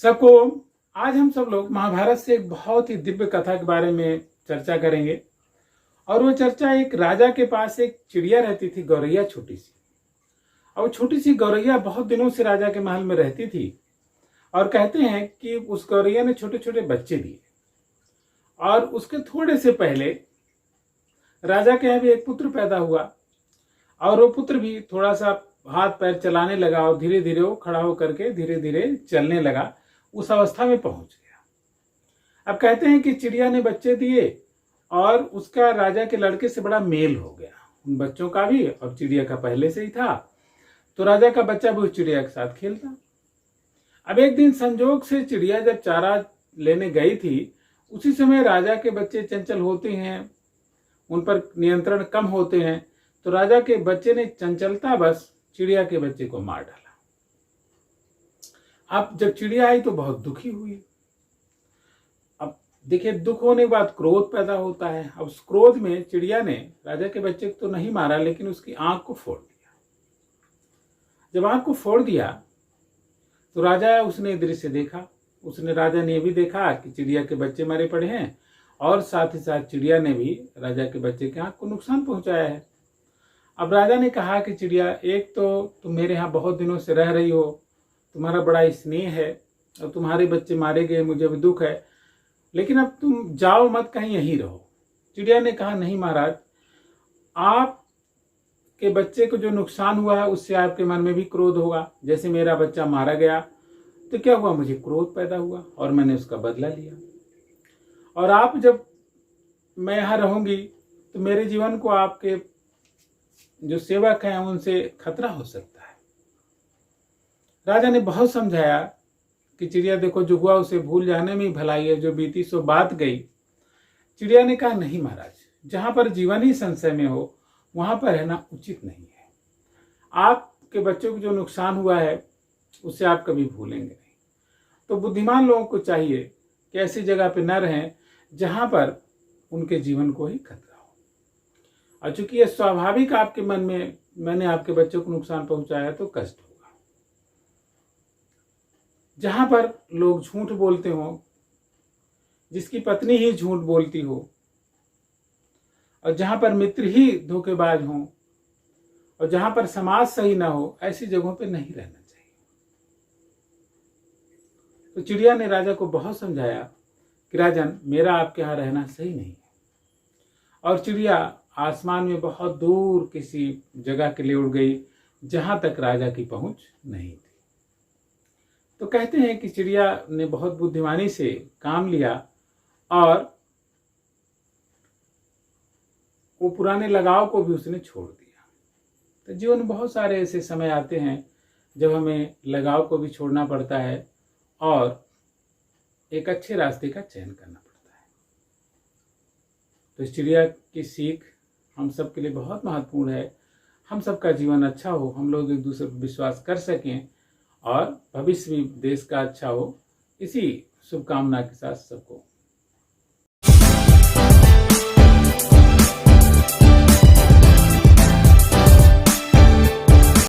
सबको आज हम सब लोग महाभारत से एक बहुत ही दिव्य कथा के बारे में चर्चा करेंगे। और वो चर्चा, एक राजा के पास एक चिड़िया रहती थी, गौरैया छोटी सी। और वो छोटी सी गौरैया बहुत दिनों से राजा के महल में रहती थी। और कहते हैं कि उस गौरैया ने छोटे छोटे बच्चे दिए। और उसके थोड़े से पहले राजा के यहाँ भी एक पुत्र पैदा हुआ। और वो पुत्र भी थोड़ा सा हाथ पैर चलाने लगा और धीरे धीरे वो खड़ा होकर के धीरे धीरे चलने लगा, उस अवस्था में पहुंच गया। अब कहते हैं कि चिड़िया ने बच्चे दिए और उसका राजा के लड़के से बड़ा मेल हो गया, उन बच्चों का भी और चिड़िया का पहले से ही था। तो राजा का बच्चा भी उस चिड़िया के साथ खेलता। अब एक दिन संजोग से चिड़िया जब चारा लेने गई थी, उसी समय राजा के बच्चे चंचल होते हैं, उन पर नियंत्रण कम होते हैं। तो राजा के बच्चे ने चंचलता बस चिड़िया के बच्चे को मार डाला। अब जब चिड़िया आई तो बहुत दुखी हुई। अब देखिए, दुख होने के बाद क्रोध पैदा होता है। अब उस क्रोध में चिड़िया ने राजा के बच्चे को तो नहीं मारा, लेकिन उसकी आंख को फोड़ दिया। जब आंख को फोड़ दिया तो राजा, उसने दृश्य देखा। राजा ने भी देखा कि चिड़िया के बच्चे मरे पड़े हैं, और साथ ही साथ चिड़िया ने भी राजा के बच्चे के आंख को नुकसान पहुंचाया है। अब राजा ने कहा कि चिड़िया, एक तो तुम मेरे यहाँ बहुत दिनों से रह रही हो, तुम्हारा बड़ा स्नेह है, और तुम्हारे बच्चे मारे गए, मुझे भी दुख है, लेकिन अब तुम जाओ मत, कहीं यहीं रहो। चिड़िया ने कहा, नहीं महाराज, आपके बच्चे को जो नुकसान हुआ है उससे आपके मन में भी क्रोध होगा। जैसे मेरा बच्चा मारा गया तो क्या हुआ, मुझे क्रोध पैदा हुआ और मैंने उसका बदला लिया। और आप जब मैं यहाँ रहूंगी तो मेरे जीवन को आपके जो सेवक हैं उनसे खतरा हो सकता है। राजा ने बहुत समझाया कि चिड़िया, देखो जो हुआ उसे भूल जाने में ही भलाई है, जो बीती सो बात गई। चिड़िया ने कहा, नहीं महाराज, जहां पर जीवन ही संशय में हो वहां पर रहना उचित नहीं है। आपके बच्चों को जो नुकसान हुआ है उसे आप कभी भूलेंगे नहीं। तो बुद्धिमान लोगों को चाहिए कि ऐसी जगह पे न रहें जहां पर उनके जीवन को ही खतरा हो। और चूंकि यह स्वाभाविक आपके मन में, मैंने आपके बच्चों को नुकसान पहुंचाया तो कष्ट होगा। जहां पर लोग झूठ बोलते हो, जिसकी पत्नी ही झूठ बोलती हो, और जहां पर मित्र ही धोखेबाज हो, और जहां पर समाज सही ना हो, ऐसी जगहों पर नहीं रहना चाहिए। तो चिड़िया ने राजा को बहुत समझाया कि राजन, मेरा आपके यहाँ रहना सही नहीं है। और चिड़िया आसमान में बहुत दूर किसी जगह के लिए उड़ गई, जहां तक राजा की पहुंच नहीं थी। तो कहते हैं कि चिड़िया ने बहुत बुद्धिमानी से काम लिया और वो पुराने लगाव को भी उसने छोड़ दिया। तो जीवन में बहुत सारे ऐसे समय आते हैं जब हमें लगाव को भी छोड़ना पड़ता है और एक अच्छे रास्ते का चयन करना पड़ता है। तो इस चिड़िया की सीख हम सब के लिए बहुत महत्वपूर्ण है। हम सबका जीवन अच्छा हो, हम लोग एक दूसरे पर विश्वास कर सकें और भविष्य भी देश का अच्छा हो, इसी शुभकामना के साथ सबको